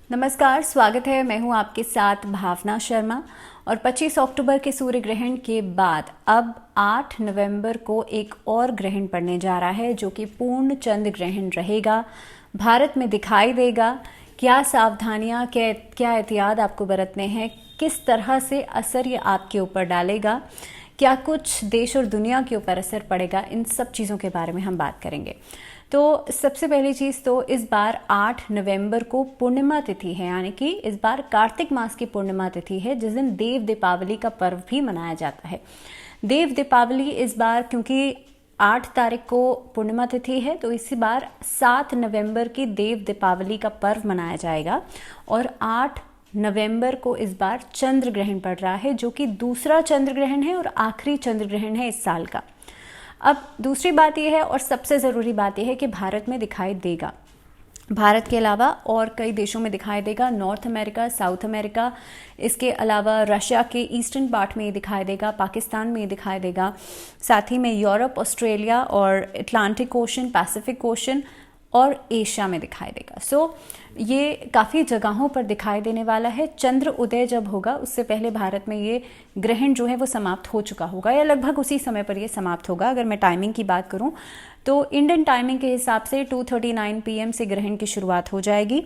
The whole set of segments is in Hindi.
नमस्कार, स्वागत है। मैं हूं आपके साथ भावना शर्मा। और 25 अक्टूबर के सूर्य ग्रहण के बाद अब 8 नवंबर को एक और ग्रहण पड़ने जा रहा है, जो कि पूर्ण चंद्र ग्रहण रहेगा, भारत में दिखाई देगा। क्या सावधानियां, क्या एहतियात आपको बरतने हैं, किस तरह से असर ये आपके ऊपर डालेगा, क्या कुछ देश और दुनिया के ऊपर असर पड़ेगा, इन सब चीज़ों के बारे में हम बात करेंगे। तो सबसे पहली चीज़ तो इस बार 8 नवंबर को पूर्णिमा तिथि है, यानी कि इस बार कार्तिक मास की पूर्णिमा तिथि है, जिस दिन देव दीपावली का पर्व भी मनाया जाता है। देव दीपावली इस बार क्योंकि 8 तारीख को पूर्णिमा तिथि है, तो इसी बार 7 नवंबर की देव दीपावली का पर्व मनाया जाएगा। और 8 नवंबर को इस बार चंद्र ग्रहण पड़ रहा है, जो कि दूसरा चंद्र ग्रहण है और आखिरी चंद्र ग्रहण है इस साल का। अब दूसरी बात यह है, और सबसे ज़रूरी बात यह है कि भारत में दिखाई देगा। भारत के अलावा और कई देशों में दिखाई देगा, नॉर्थ अमेरिका, साउथ अमेरिका, इसके अलावा रशिया के ईस्टर्न पार्ट में ये दिखाई देगा, पाकिस्तान में ये दिखाई देगा, साथ ही में यूरोप, ऑस्ट्रेलिया और अटलांटिक ओशन, पैसिफिक ओशन और एशिया में दिखाई देगा। सो ये काफ़ी जगहों पर दिखाई देने वाला है। चंद्र उदय जब होगा उससे पहले भारत में ये ग्रहण जो है वो समाप्त हो चुका होगा, या लगभग उसी समय पर ये समाप्त होगा। अगर मैं टाइमिंग की बात करूं तो इंडियन टाइमिंग के हिसाब से 2:39 PM से ग्रहण की शुरुआत हो जाएगी।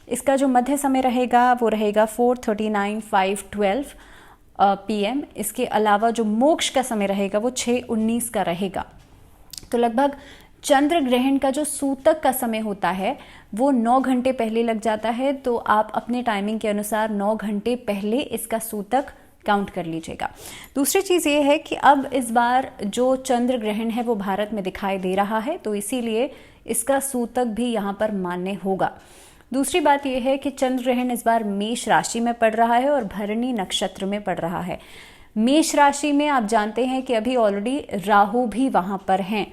इसका जो मध्य समय रहेगा वो रहेगा 4:39, 5:12 PM। इसके अलावा जो मोक्ष का समय रहेगा वो 6:19 का रहेगा। तो लगभग चंद्र ग्रहण का जो सूतक का समय होता है वो 9 घंटे पहले लग जाता है। तो आप अपने टाइमिंग के अनुसार 9 घंटे पहले इसका सूतक काउंट कर लीजिएगा। दूसरी चीज़ ये है कि अब इस बार जो चंद्र ग्रहण है वो भारत में दिखाई दे रहा है, तो इसीलिए इसका सूतक भी यहाँ पर मान्य होगा। दूसरी बात यह है कि चंद्र ग्रहण इस बार मेष राशि में पड़ रहा है और भरणी नक्षत्र में पड़ रहा है। मेष राशि में आप जानते हैं कि अभी ऑलरेडी राहु भी वहाँ पर हैं,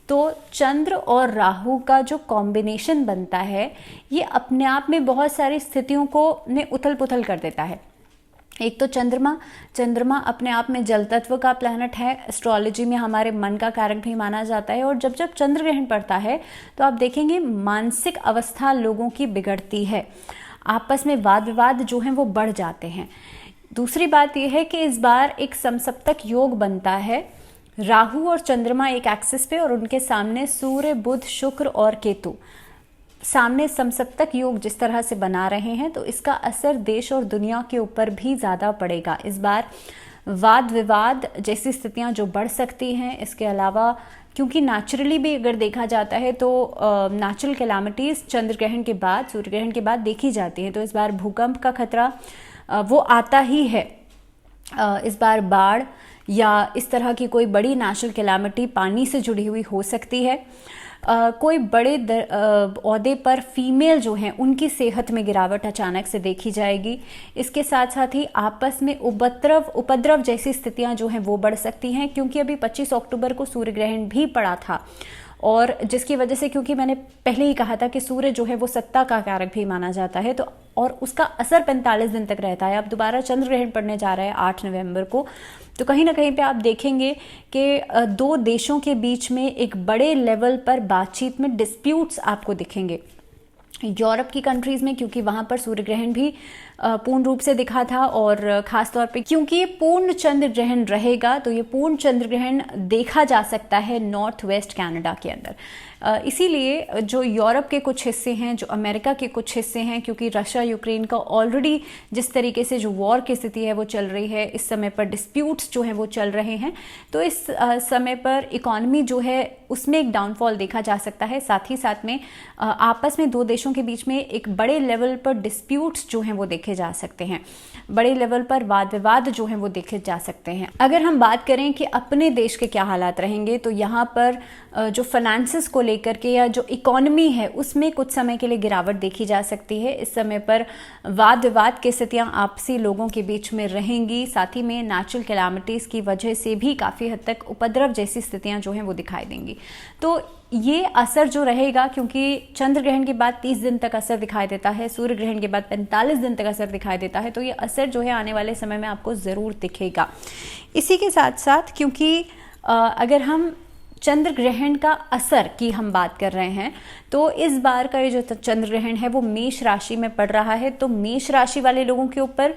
तो चंद्र और राहु का जो कॉम्बिनेशन बनता है ये अपने आप में बहुत सारी स्थितियों को ने उथल पुथल कर देता है। एक तो चंद्रमा अपने आप में जल तत्व का प्लैनेट है, एस्ट्रोलॉजी में हमारे मन का कारक भी माना जाता है। और जब जब चंद्र ग्रहण पड़ता है तो आप देखेंगे मानसिक अवस्था लोगों की बिगड़ती है, आपस में वाद विवाद जो हैं वो बढ़ जाते हैं। दूसरी बात यह है कि इस बार एक समसप्तक योग बनता है, राहु और चंद्रमा एक एक्सिस पे और उनके सामने सूर्य, बुध, शुक्र और केतु सामने समसप्तक योग जिस तरह से बना रहे हैं, तो इसका असर देश और दुनिया के ऊपर भी ज़्यादा पड़ेगा। इस बार वाद विवाद जैसी स्थितियां जो बढ़ सकती हैं। इसके अलावा क्योंकि नेचुरली भी अगर देखा जाता है तो नेचुरल कैलामिटीज़ चंद्र ग्रहण के बाद, सूर्य ग्रहण के बाद देखी जाती हैं। तो इस बार भूकंप का खतरा वो आता ही है। इस बार बाढ़ या इस तरह की कोई बड़ी नेचुरल कैलामिटी पानी से जुड़ी हुई हो सकती है। कोई बड़े ओहदे पर फीमेल जो हैं उनकी सेहत में गिरावट अचानक से देखी जाएगी। इसके साथ साथ ही आपस में उपद्रव जैसी स्थितियां जो हैं वो बढ़ सकती हैं, क्योंकि अभी 25 अक्टूबर को सूर्य ग्रहण भी पड़ा था, और जिसकी वजह से, क्योंकि मैंने पहले ही कहा था कि सूर्य जो है वो सत्ता का कारक भी माना जाता है, तो और उसका असर 45 दिन तक रहता है। अब दोबारा चंद्र ग्रहण पड़ने जा रहा है 8 नवंबर को, तो कहीं ना कहीं पे आप देखेंगे कि दो देशों के बीच में एक बड़े लेवल पर बातचीत में डिस्प्यूट्स आपको दिखेंगे। यूरोप की कंट्रीज़ में, क्योंकि वहाँ पर सूर्य ग्रहण भी पूर्ण रूप से दिखा था, और ख़ास तौर पे क्योंकि ये पूर्ण चंद्र ग्रहण रहेगा, तो ये पूर्ण चंद्र ग्रहण देखा जा सकता है नॉर्थ वेस्ट कनाडा के अंदर। इसीलिए जो यूरोप के कुछ हिस्से हैं, जो अमेरिका के कुछ हिस्से हैं, क्योंकि रशिया यूक्रेन का ऑलरेडी जिस तरीके से जो वॉर की स्थिति है वो चल रही है, इस समय पर डिस्प्यूट्स जो हैं वो चल रहे हैं, तो इस समय पर इकॉनमी जो है उसमें एक डाउनफॉल देखा जा सकता है। साथ ही साथ में आपस में दो देशों के बीच में एक बड़े लेवल पर डिस्प्यूट्स जो हैं वो देखे जा सकते हैं, बड़े लेवल पर वाद विवाद जो हैं वो देखे जा सकते हैं। अगर हम बात करें कि अपने देश के क्या हालात रहेंगे, तो यहाँ पर जो फाइनेंसेस को लेकर के या जो इकोनॉमी है उसमें कुछ समय के लिए गिरावट देखी जा सकती है। इस समय पर वाद विवाद की स्थितियां आपसी लोगों के बीच में रहेंगी। साथ ही में नेचुरल कैलामिटीज़ की वजह से भी काफ़ी हद तक उपद्रव जैसी स्थितियां जो हैं वो दिखाई देंगी। तो ये असर जो रहेगा, क्योंकि चंद्र ग्रहण के बाद 30 दिन तक असर दिखाई देता है, सूर्य ग्रहण के बाद 45 दिन तक असर दिखाई देता है, तो ये असर जो है आने वाले समय में आपको ज़रूर दिखेगा। इसी के साथ साथ क्योंकि अगर हम चंद्र ग्रहण का असर की हम बात कर रहे हैं, तो इस बार का ये जो चंद्र ग्रहण है वो मेष राशि में पड़ रहा है। तो मेष राशि वाले लोगों के ऊपर,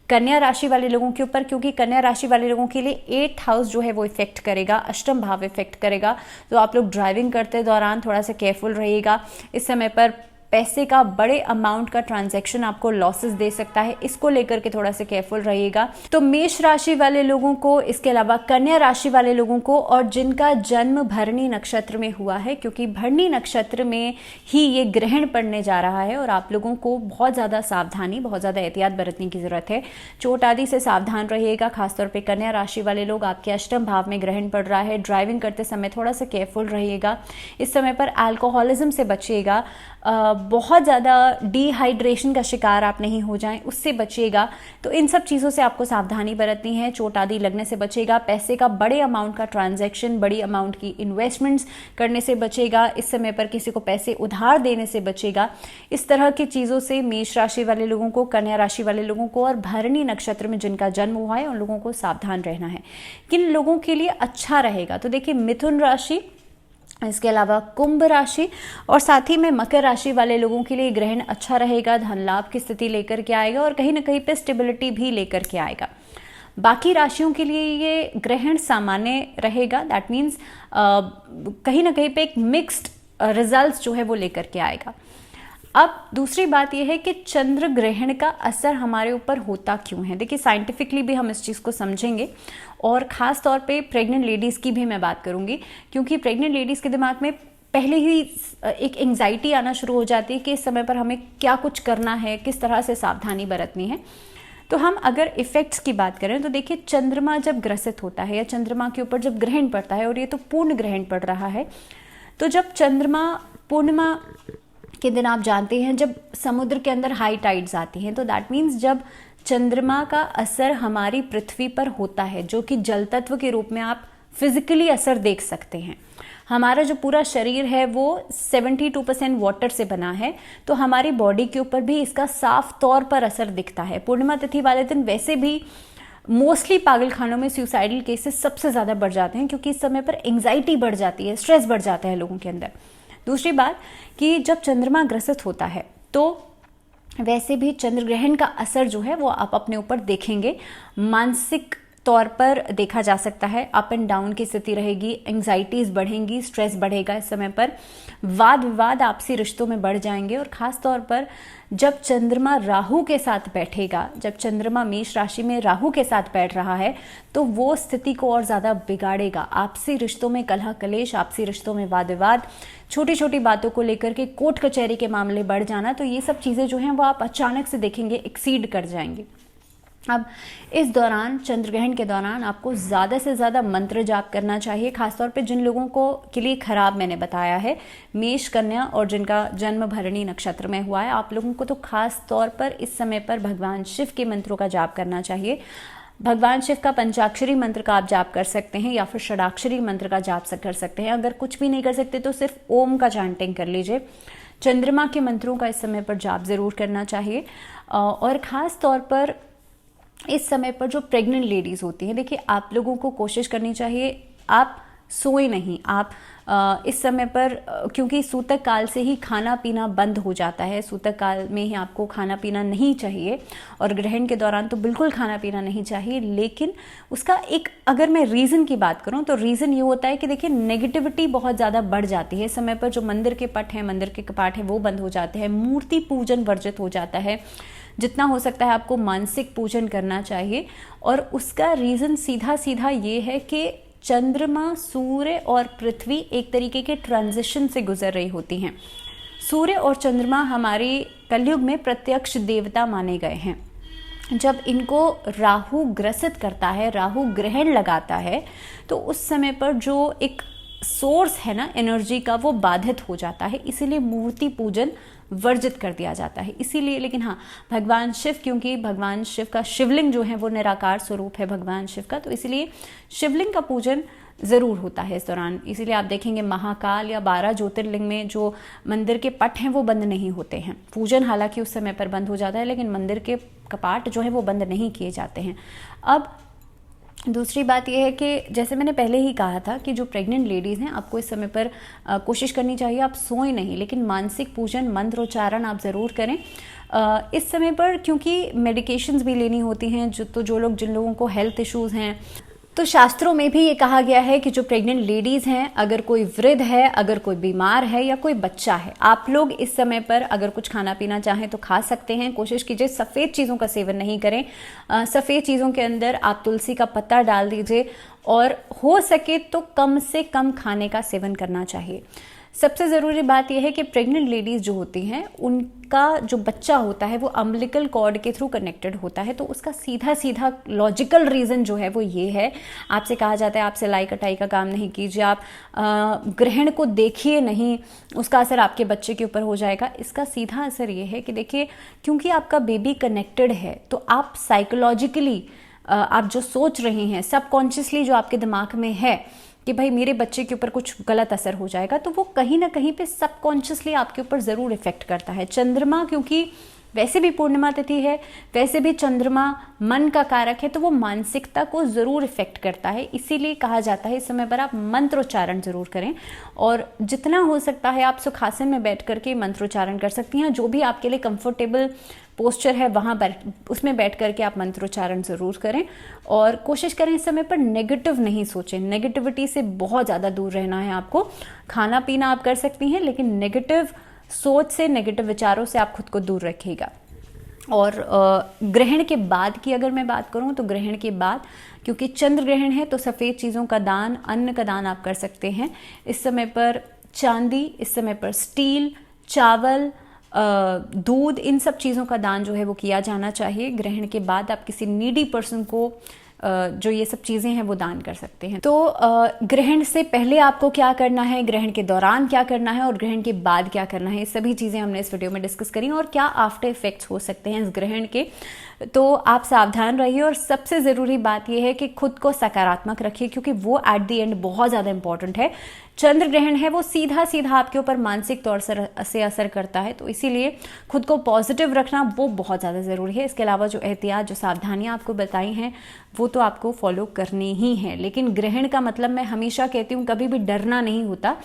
कन्या राशि वाले लोगों के ऊपर, क्योंकि कन्या राशि वाले लोगों के लिए 8th हाउस जो है वो इफेक्ट करेगा, अष्टम भाव इफेक्ट करेगा। तो आप लोग ड्राइविंग करते दौरान थोड़ा सा केयरफुल रहिएगा। इस समय पर पैसे का बड़े अमाउंट का ट्रांजैक्शन आपको लॉसेस दे सकता है, इसको लेकर के थोड़ा सा केयरफुल रहिएगा। तो मेष राशि वाले लोगों को, इसके अलावा कन्या राशि वाले लोगों को और जिनका जन्म भरणी नक्षत्र में हुआ है, क्योंकि भरणी नक्षत्र में ही ये ग्रहण पड़ने जा रहा है और आप लोगों को बहुत ज़्यादा सावधानी, बहुत ज़्यादा एहतियात बरतने की ज़रूरत है। चोट आदि से सावधान रहिएगा। खासतौर पर कन्या राशि वाले लोग, आपके अष्टम भाव में ग्रहण पड़ रहा है, ड्राइविंग करते समय थोड़ा सा केयरफुल रहिएगा। इस समय पर अल्कोहलिज्म से बचिएगा, बहुत ज़्यादा डिहाइड्रेशन का शिकार आप नहीं हो जाएं, उससे बचिएगा। तो इन सब चीज़ों से आपको सावधानी बरतनी है। चोट आदि लगने से बचेगा। पैसे का बड़े अमाउंट का ट्रांजैक्शन, बड़ी अमाउंट की इन्वेस्टमेंट्स करने से बचेगा। इस समय पर किसी को पैसे उधार देने से बचेगा। इस तरह की चीज़ों से मेष राशि वाले लोगों को, कन्या राशि वाले लोगों को और भरणी नक्षत्र में जिनका जन्म हुआ है उन लोगों को सावधान रहना है। किन लोगों के लिए अच्छा रहेगा, तो देखिए मिथुन राशि, इसके अलावा कुंभ राशि और साथ ही में मकर राशि वाले लोगों के लिए ग्रहण अच्छा रहेगा। धन लाभ की स्थिति लेकर के आएगा और कहीं ना कहीं पे स्टेबिलिटी भी लेकर के आएगा। बाकी राशियों के लिए ये ग्रहण सामान्य रहेगा। दैट मीन्स कहीं ना कहीं पे एक मिक्स्ड रिजल्ट्स जो है वो लेकर के आएगा। अब दूसरी बात यह है कि चंद्र ग्रहण का असर हमारे ऊपर होता क्यों है। देखिए साइंटिफिकली भी हम इस चीज़ को समझेंगे और ख़ास तौर पे प्रेग्नेंट लेडीज़ की भी मैं बात करूंगी, क्योंकि प्रेग्नेंट लेडीज़ के दिमाग में पहले ही एक एंग्जाइटी आना शुरू हो जाती है कि इस समय पर हमें क्या कुछ करना है, किस तरह से सावधानी बरतनी है। तो हम अगर इफेक्ट्स की बात करें तो देखिए चंद्रमा जब ग्रसित होता है या चंद्रमा के ऊपर जब ग्रहण पड़ता है, और ये तो पूर्ण ग्रहण पड़ रहा है, तो जब चंद्रमा पूर्णिमा के दिन आप जानते हैं जब समुद्र के अंदर हाई टाइड्स आती हैं, तो दैट मीन्स जब चंद्रमा का असर हमारी पृथ्वी पर होता है, जो कि जल तत्व के रूप में आप फिजिकली असर देख सकते हैं। हमारा जो पूरा शरीर है वो 72% वाटर से बना है, तो हमारी बॉडी के ऊपर भी इसका साफ तौर पर असर दिखता है। पूर्णिमा तिथि वाले दिन वैसे भी मोस्टली पागल खानों में सुसाइडल केसेस सबसे ज़्यादा बढ़ जाते हैं, क्योंकि इस समय पर एंग्जाइटी बढ़ जाती है, स्ट्रेस बढ़ जाता है लोगों के अंदर। दूसरी बात कि जब चंद्रमा ग्रसित होता है तो वैसे भी चंद्र ग्रहण का असर जो है वो आप अपने ऊपर देखेंगे। मानसिक तौर पर देखा जा सकता है, अप एंड डाउन की स्थिति रहेगी, एंग्जाइटीज बढ़ेंगी, स्ट्रेस बढ़ेगा। इस समय पर वाद विवाद आपसी रिश्तों में बढ़ जाएंगे। और खास तौर पर जब चंद्रमा राहु के साथ बैठेगा, जब चंद्रमा मेष राशि में राहु के साथ बैठ रहा है, तो वो स्थिति को और ज़्यादा बिगाड़ेगा। आपसी रिश्तों में कलह कलेश, आपसी रिश्तों में वाद विवाद, छोटी छोटी बातों को लेकर के कोर्ट कचहरी के मामले बढ़ जाना, तो ये सब चीज़ें जो हैं वो आप अचानक से देखेंगे एक्सीड कर जाएंगी। अब इस दौरान, चंद्र ग्रहण के दौरान, आपको ज़्यादा से ज़्यादा मंत्र जाप करना चाहिए। खासतौर पे जिन लोगों को के लिए खराब मैंने बताया है, मेष, कन्या और जिनका जन्म भरणी नक्षत्र में हुआ है, आप लोगों को तो खास तौर पर इस समय पर भगवान शिव के मंत्रों का जाप करना चाहिए। भगवान शिव का पंचाक्षरी मंत्र का आप जाप कर सकते हैं या फिर षडाक्षरी मंत्र का जाप कर सकते हैं। अगर कुछ भी नहीं कर सकते तो सिर्फ ओम का चैंटिंग कर लीजिए। चंद्रमा के मंत्रों का इस समय पर जाप जरूर करना चाहिए। और ख़ास तौर पर इस समय पर जो प्रेग्नेंट लेडीज़ होती हैं, देखिए आप लोगों को कोशिश करनी चाहिए आप सोए नहीं। आप इस समय पर, क्योंकि सूतक काल से ही खाना पीना बंद हो जाता है, सूतक काल में ही आपको खाना पीना नहीं चाहिए और ग्रहण के दौरान तो बिल्कुल खाना पीना नहीं चाहिए। लेकिन उसका एक, अगर मैं रीज़न की बात करूं तो रीज़न ये होता है कि देखिए नेगेटिविटी बहुत ज़्यादा बढ़ जाती है। इस समय पर जो मंदिर के पट हैं, मंदिर के कपाट हैं, वो बंद हो जाते हैं, मूर्ति पूजन वर्जित हो जाता है। जितना हो सकता है आपको मानसिक पूजन करना चाहिए। और उसका रीज़न सीधा सीधा ये है कि चंद्रमा, सूर्य और पृथ्वी एक तरीके के ट्रांजिशन से गुजर रही होती हैं। सूर्य और चंद्रमा हमारे कलयुग में प्रत्यक्ष देवता माने गए हैं। जब इनको राहु ग्रसित करता है, राहु ग्रहण लगाता है, तो उस समय पर जो एक सोर्स है ना एनर्जी का, वो बाधित हो जाता है। इसीलिए मूर्ति पूजन वर्जित कर दिया जाता है। इसीलिए, लेकिन हाँ, भगवान शिव, क्योंकि भगवान शिव का शिवलिंग जो है वो निराकार स्वरूप है भगवान शिव का, तो इसलिए शिवलिंग का पूजन ज़रूर होता है इस दौरान। इसीलिए आप देखेंगे महाकाल या 12 ज्योतिर्लिंग में जो मंदिर के पट हैं वो बंद नहीं होते हैं। पूजन हालांकि उस समय पर बंद हो जाता है, लेकिन मंदिर के कपाट जो है वो बंद नहीं किए जाते हैं। अब दूसरी बात यह है कि जैसे मैंने पहले ही कहा था कि जो प्रेग्नेंट लेडीज़ हैं, आपको इस समय पर कोशिश करनी चाहिए आप सोएं नहीं, लेकिन मानसिक पूजन मंत्रोच्चारण आप ज़रूर करें इस समय पर, क्योंकि मेडिकेशंस भी लेनी होती हैं। जिन लोगों को हेल्थ इश्यूज़ हैं, तो शास्त्रों में भी ये कहा गया है कि जो प्रेग्नेंट लेडीज़ हैं, अगर कोई वृद्ध है, अगर कोई बीमार है या कोई बच्चा है, आप लोग इस समय पर अगर कुछ खाना पीना चाहें तो खा सकते हैं। कोशिश कीजिए सफ़ेद चीज़ों का सेवन नहीं करें। सफ़ेद चीज़ों के अंदर आप तुलसी का पत्ता डाल दीजिए और हो सके तो कम से कम खाने का सेवन करना चाहिए। सबसे ज़रूरी बात यह है कि प्रेग्नेंट लेडीज़ जो होती हैं, उनका जो बच्चा होता है वो अम्बिलिकल कॉर्ड के थ्रू कनेक्टेड होता है। तो उसका सीधा सीधा लॉजिकल रीज़न जो है वो ये है, आपसे कहा जाता है आप सिलाई कटाई का काम नहीं कीजिए, आप ग्रहण को देखिए नहीं, उसका असर आपके बच्चे के ऊपर हो जाएगा। इसका सीधा असर ये है कि देखिए, क्योंकि आपका बेबी कनेक्टेड है, तो आप साइकोलॉजिकली आप जो सोच रहे हैं, सबकॉन्शियसली जो आपके दिमाग में है कि भाई मेरे बच्चे के ऊपर कुछ गलत असर हो जाएगा, तो वो कहीं ना कहीं पे सबकॉन्शियसली आपके ऊपर ज़रूर इफेक्ट करता है। चंद्रमा क्योंकि वैसे भी पूर्णिमा तिथि है, वैसे भी चंद्रमा मन का कारक है, तो वो मानसिकता को ज़रूर इफेक्ट करता है। इसीलिए कहा जाता है इस समय पर आप मंत्रोच्चारण ज़रूर करें, और जितना हो सकता है आप सुखासन में बैठ करके मंत्रोच्चारण कर सकती हैं। जो भी आपके लिए कंफर्टेबल पोस्चर है वहाँ पर उसमें बैठ करके आप मंत्रोच्चारण ज़रूर करें, और कोशिश करें इस समय पर नेगेटिव नहीं सोचें। नेगेटिविटी से बहुत ज़्यादा दूर रहना है आपको। खाना पीना आप कर सकती हैं, लेकिन नेगेटिव सोच से, नेगेटिव विचारों से आप खुद को दूर रखिएगा। और ग्रहण के बाद की अगर मैं बात करूं, तो ग्रहण के बाद क्योंकि चंद्र ग्रहण है, तो सफ़ेद चीज़ों का दान, अन्न का दान आप कर सकते हैं इस समय पर। चांदी, इस समय पर स्टील, चावल, दूध, इन सब चीज़ों का दान जो है वो किया जाना चाहिए। ग्रहण के बाद आप किसी नीडी पर्सन को जो ये सब चीज़ें हैं वो दान कर सकते हैं। तो ग्रहण से पहले आपको क्या करना है, ग्रहण के दौरान क्या करना है और ग्रहण के बाद क्या करना है, ये सभी चीज़ें हमने इस वीडियो में डिस्कस करी, और क्या आफ्टर इफेक्ट्स हो सकते हैं इस ग्रहण के। तो आप सावधान रहिए, और सबसे ज़रूरी बात यह है कि खुद को सकारात्मक रखिए, क्योंकि वो एट द एंड बहुत ज़्यादा इंपॉर्टेंट है। चंद्र ग्रहण है, वो सीधा सीधा आपके ऊपर मानसिक तौर से असर करता है, तो इसीलिए खुद को पॉजिटिव रखना वो बहुत ज़्यादा ज़रूरी है। इसके अलावा जो एहतियात, जो सावधानियाँ आपको बताई हैं, वो तो आपको फॉलो करनी ही है। लेकिन ग्रहण का मतलब मैं हमेशा कहती हूँ, कभी भी डरना नहीं होता।